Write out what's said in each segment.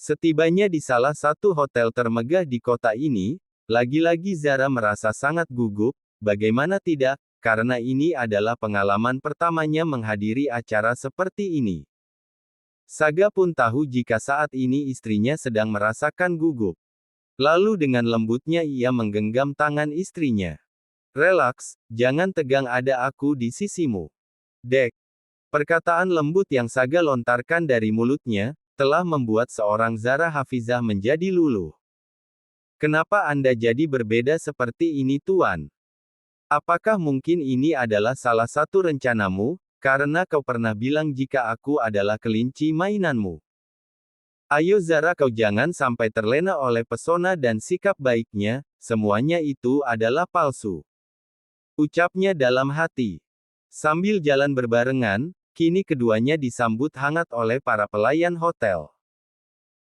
Setibanya di salah satu hotel termegah di kota ini, lagi-lagi Zara merasa sangat gugup, bagaimana tidak, karena ini adalah pengalaman pertamanya menghadiri acara seperti ini. Saga pun tahu jika saat ini istrinya sedang merasakan gugup. Lalu dengan lembutnya ia menggenggam tangan istrinya. Relaks, jangan tegang, ada aku di sisimu. Dek. Perkataan lembut yang Saga lontarkan dari mulutnya, telah membuat seorang Zara Hafizah menjadi luluh. Kenapa Anda jadi berbeda seperti ini Tuan? Apakah mungkin ini adalah salah satu rencanamu, karena kau pernah bilang jika aku adalah kelinci mainanmu? Ayo Zara, kau jangan sampai terlena oleh pesona dan sikap baiknya, semuanya itu adalah palsu. Ucapnya dalam hati. Sambil jalan berbarengan, kini keduanya disambut hangat oleh para pelayan hotel.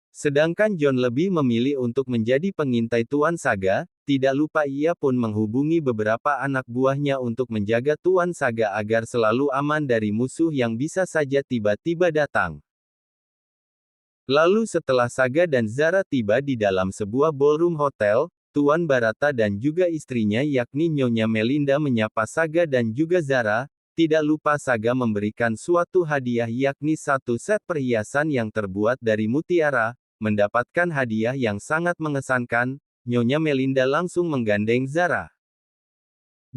Sedangkan John lebih memilih untuk menjadi pengintai Tuan Saga, tidak lupa ia pun menghubungi beberapa anak buahnya untuk menjaga Tuan Saga agar selalu aman dari musuh yang bisa saja tiba-tiba datang. Lalu setelah Saga dan Zara tiba di dalam sebuah ballroom hotel, Tuan Barata dan juga istrinya yakni Nyonya Melinda menyapa Saga dan juga Zara. Tidak lupa Saga memberikan suatu hadiah yakni satu set perhiasan yang terbuat dari mutiara. Mendapatkan hadiah yang sangat mengesankan, Nyonya Melinda langsung menggandeng Zara.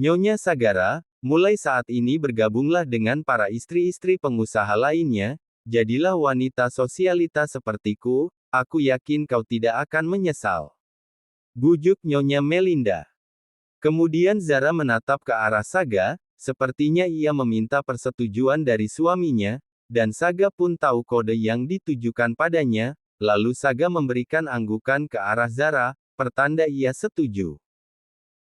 Nyonya Sagara, mulai saat ini bergabunglah dengan para istri-istri pengusaha lainnya, jadilah wanita sosialita sepertiku, aku yakin kau tidak akan menyesal. Bujuk Nyonya Melinda. Kemudian Zara menatap ke arah Saga, sepertinya ia meminta persetujuan dari suaminya, dan Saga pun tahu kode yang ditujukan padanya, lalu Saga memberikan anggukan ke arah Zara, pertanda ia setuju.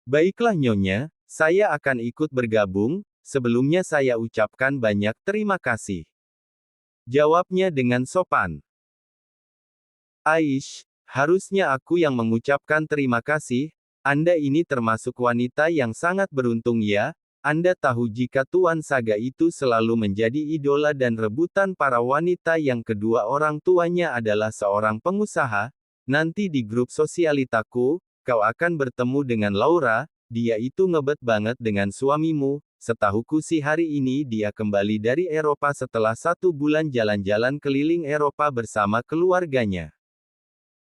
Baiklah Nyonya, saya akan ikut bergabung, sebelumnya saya ucapkan banyak terima kasih. Jawabnya dengan sopan. Aish, harusnya aku yang mengucapkan terima kasih, Anda ini termasuk wanita yang sangat beruntung ya, Anda tahu jika Tuan Saga itu selalu menjadi idola dan rebutan para wanita yang kedua orang tuanya adalah seorang pengusaha, nanti di grup sosialitaku, kau akan bertemu dengan Laura, dia itu ngebet banget dengan suamimu, setahuku sih hari ini dia kembali dari Eropa setelah 1 bulan jalan-jalan keliling Eropa bersama keluarganya.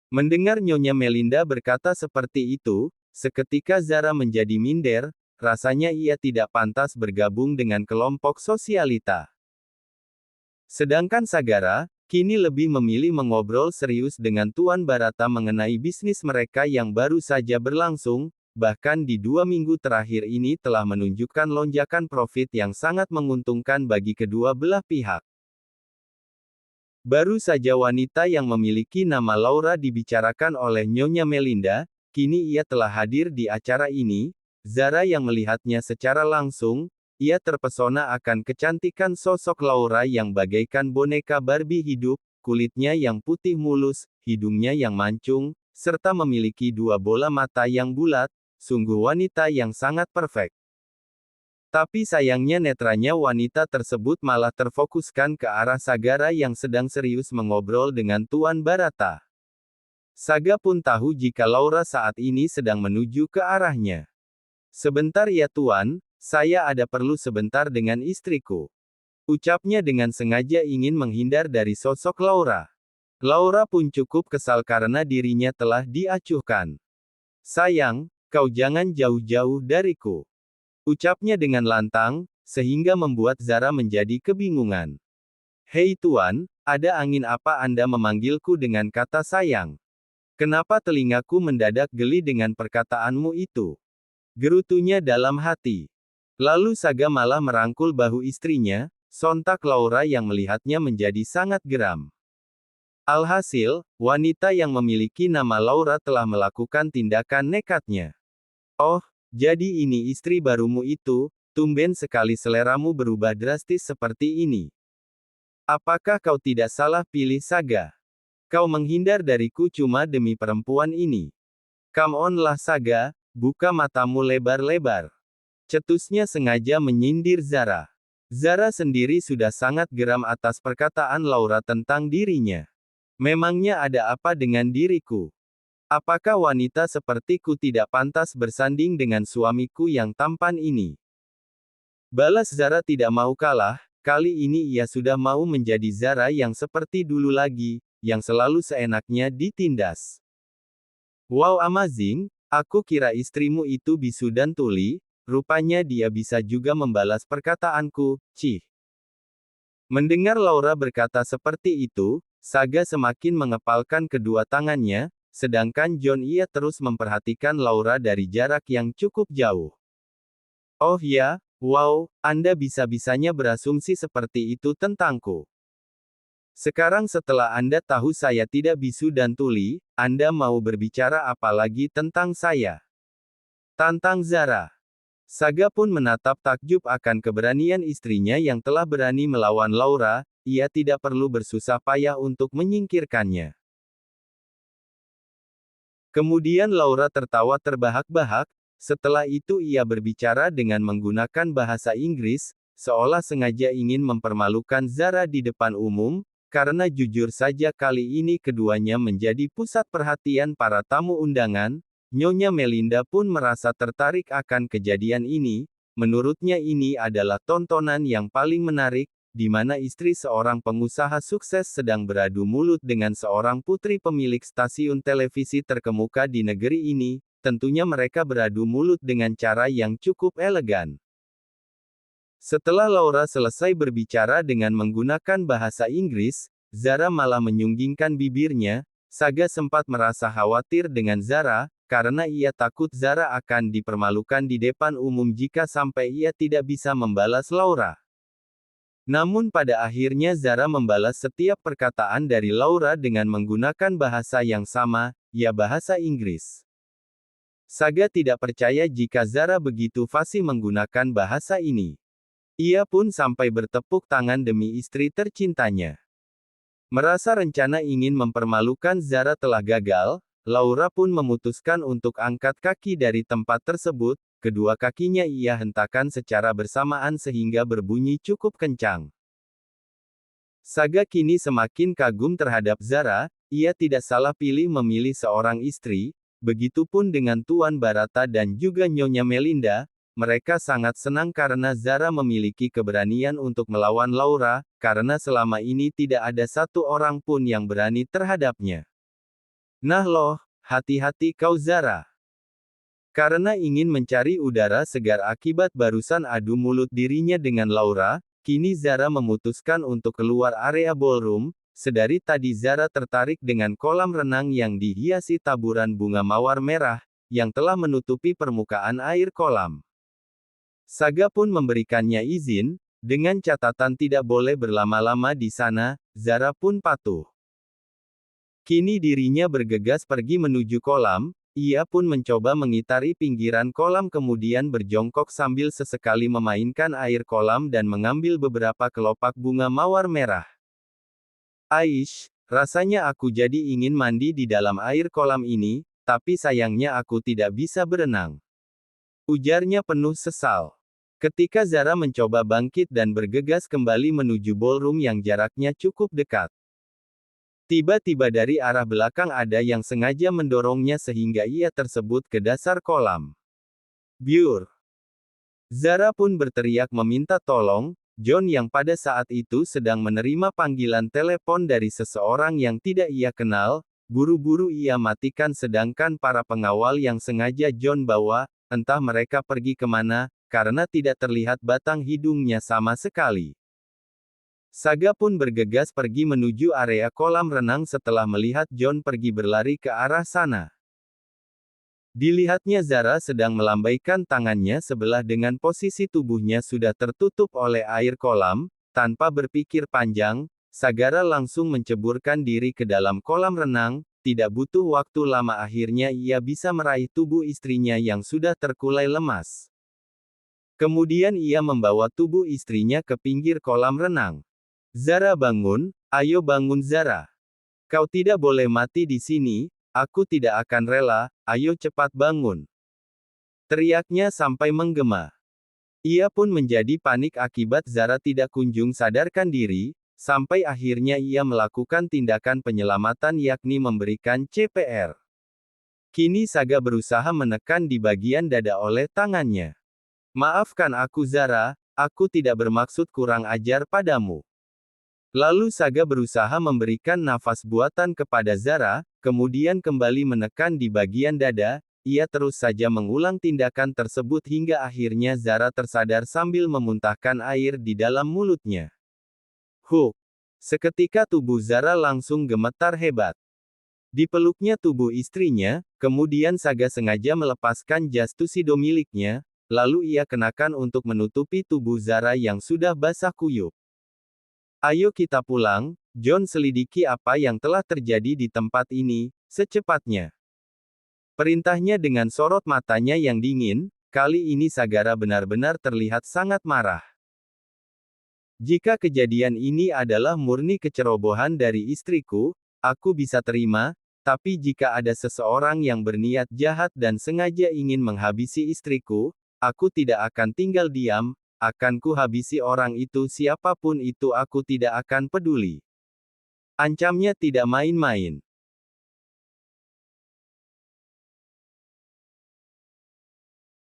Mendengar Nyonya Melinda berkata seperti itu, seketika Zara menjadi minder, rasanya ia tidak pantas bergabung dengan kelompok sosialita. Sedangkan Sagara, kini lebih memilih mengobrol serius dengan Tuan Barata mengenai bisnis mereka yang baru saja berlangsung, bahkan di 2 minggu terakhir ini telah menunjukkan lonjakan profit yang sangat menguntungkan bagi kedua belah pihak. Baru saja wanita yang memiliki nama Laura dibicarakan oleh Nyonya Melinda, kini ia telah hadir di acara ini. Zara yang melihatnya secara langsung, ia terpesona akan kecantikan sosok Laura yang bagaikan boneka Barbie hidup, kulitnya yang putih mulus, hidungnya yang mancung, serta memiliki 2 bola mata yang bulat, sungguh wanita yang sangat perfect. Tapi sayangnya netranya wanita tersebut malah terfokuskan ke arah Sagara yang sedang serius mengobrol dengan Tuan Barata. Saga pun tahu jika Laura saat ini sedang menuju ke arahnya. Sebentar ya Tuan, saya ada perlu sebentar dengan istriku. Ucapnya dengan sengaja ingin menghindar dari sosok Laura. Laura pun cukup kesal karena dirinya telah diacuhkan. Sayang, kau jangan jauh-jauh dariku. Ucapnya dengan lantang, sehingga membuat Zara menjadi kebingungan. Hei Tuan, ada angin apa Anda memanggilku dengan kata sayang? Kenapa telingaku mendadak geli dengan perkataanmu itu? Gerutunya dalam hati. Lalu Saga malah merangkul bahu istrinya, sontak Laura yang melihatnya menjadi sangat geram. Alhasil, wanita yang memiliki nama Laura telah melakukan tindakan nekatnya. Oh, jadi ini istri barumu itu, tumben sekali seleramu berubah drastis seperti ini. Apakah kau tidak salah pilih Saga? Kau menghindar dariku cuma demi perempuan ini. Come on lah Saga, buka matamu lebar-lebar. Cetusnya sengaja menyindir Zara. Zara sendiri sudah sangat geram atas perkataan Laura tentang dirinya. Memangnya ada apa dengan diriku? Apakah wanita sepertiku tidak pantas bersanding dengan suamiku yang tampan ini? Balas Zara tidak mau kalah, kali ini ia sudah mau menjadi Zara yang seperti dulu lagi, yang selalu seenaknya ditindas. Wow, amazing, aku kira istrimu itu bisu dan tuli, rupanya dia bisa juga membalas perkataanku, cih. Mendengar Laura berkata seperti itu, Saga semakin mengepalkan kedua tangannya, sedangkan John ia terus memperhatikan Laura dari jarak yang cukup jauh. Oh ya, wow, Anda bisa-bisanya berasumsi seperti itu tentangku. Sekarang setelah Anda tahu saya tidak bisu dan tuli, Anda mau berbicara apa lagi tentang saya? Tantang Zara. Saga pun menatap takjub akan keberanian istrinya yang telah berani melawan Laura, ia tidak perlu bersusah payah untuk menyingkirkannya. Kemudian Laura tertawa terbahak-bahak, setelah itu ia berbicara dengan menggunakan bahasa Inggris, seolah sengaja ingin mempermalukan Zara di depan umum, karena jujur saja kali ini keduanya menjadi pusat perhatian para tamu undangan. Nyonya Melinda pun merasa tertarik akan kejadian ini, menurutnya ini adalah tontonan yang paling menarik, di mana istri seorang pengusaha sukses sedang beradu mulut dengan seorang putri pemilik stasiun televisi terkemuka di negeri ini, tentunya mereka beradu mulut dengan cara yang cukup elegan. Setelah Laura selesai berbicara dengan menggunakan bahasa Inggris, Zara malah menyunggingkan bibirnya. Saga sempat merasa khawatir dengan Zara, karena ia takut Zara akan dipermalukan di depan umum jika sampai ia tidak bisa membalas Laura. Namun pada akhirnya Zara membalas setiap perkataan dari Laura dengan menggunakan bahasa yang sama, ya bahasa Inggris. Saga tidak percaya jika Zara begitu fasih menggunakan bahasa ini. Ia pun sampai bertepuk tangan demi istri tercintanya. Merasa rencana ingin mempermalukan Zara telah gagal, Laura pun memutuskan untuk angkat kaki dari tempat tersebut, kedua kakinya ia hentakkan secara bersamaan sehingga berbunyi cukup kencang. Saga kini semakin kagum terhadap Zara, ia tidak salah pilih memilih seorang istri, begitupun dengan Tuan Barata dan juga Nyonya Melinda, mereka sangat senang karena Zara memiliki keberanian untuk melawan Laura, karena selama ini tidak ada satu orang pun yang berani terhadapnya. Nah loh, hati-hati kau Zara. Karena ingin mencari udara segar akibat barusan adu mulut dirinya dengan Laura, kini Zara memutuskan untuk keluar area ballroom. Sedari tadi Zara tertarik dengan kolam renang yang dihiasi taburan bunga mawar merah, yang telah menutupi permukaan air kolam. Saga pun memberikannya izin, dengan catatan tidak boleh berlama-lama di sana. Zara pun patuh. Kini dirinya bergegas pergi menuju kolam, ia pun mencoba mengitari pinggiran kolam kemudian berjongkok sambil sesekali memainkan air kolam dan mengambil beberapa kelopak bunga mawar merah. Aish, rasanya aku jadi ingin mandi di dalam air kolam ini, tapi sayangnya aku tidak bisa berenang. Ujarnya penuh sesal. Ketika Zara mencoba bangkit dan bergegas kembali menuju ballroom yang jaraknya cukup dekat. Tiba-tiba dari arah belakang ada yang sengaja mendorongnya sehingga ia tersebut ke dasar kolam. Biur! Zara pun berteriak meminta tolong. John yang pada saat itu sedang menerima panggilan telepon dari seseorang yang tidak ia kenal, buru-buru ia matikan sedangkan para pengawal yang sengaja John bawa, entah mereka pergi kemana, karena tidak terlihat batang hidungnya sama sekali. Saga pun bergegas pergi menuju area kolam renang setelah melihat John pergi berlari ke arah sana. Dilihatnya Zara sedang melambaikan tangannya sebelah dengan posisi tubuhnya sudah tertutup oleh air kolam. Tanpa berpikir panjang, Sagara langsung menceburkan diri ke dalam kolam renang. Tidak butuh waktu lama akhirnya ia bisa meraih tubuh istrinya yang sudah terkulai lemas. Kemudian ia membawa tubuh istrinya ke pinggir kolam renang. Zara bangun, ayo bangun Zara. Kau tidak boleh mati di sini, aku tidak akan rela, ayo cepat bangun. Teriaknya sampai menggema. Ia pun menjadi panik akibat Zara tidak kunjung sadarkan diri, Sampai akhirnya ia melakukan tindakan penyelamatan yakni memberikan CPR. Kini Saga berusaha menekan di bagian dada oleh tangannya. Maafkan aku Zara, aku tidak bermaksud kurang ajar padamu. Lalu Saga berusaha memberikan nafas buatan kepada Zara, kemudian kembali menekan di bagian dada. Ia terus saja mengulang tindakan tersebut hingga akhirnya Zara tersadar sambil memuntahkan air di dalam mulutnya. Huh! Seketika tubuh Zara langsung gemetar hebat. Dipeluknya tubuh istrinya, kemudian Saga sengaja melepaskan jas tuxedo miliknya, lalu ia kenakan untuk menutupi tubuh Zara yang sudah basah kuyup. Ayo kita pulang, John selidiki apa yang telah terjadi di tempat ini, secepatnya. Perintahnya dengan sorot matanya yang dingin, kali ini Sagara benar-benar terlihat sangat marah. Jika kejadian ini adalah murni kecerobohan dari istriku, aku bisa terima, tapi jika ada seseorang yang berniat jahat dan sengaja ingin menghabisi istriku, aku tidak akan tinggal diam, akan kuhabisi orang itu siapapun itu aku tidak akan peduli. Ancamnya tidak main-main.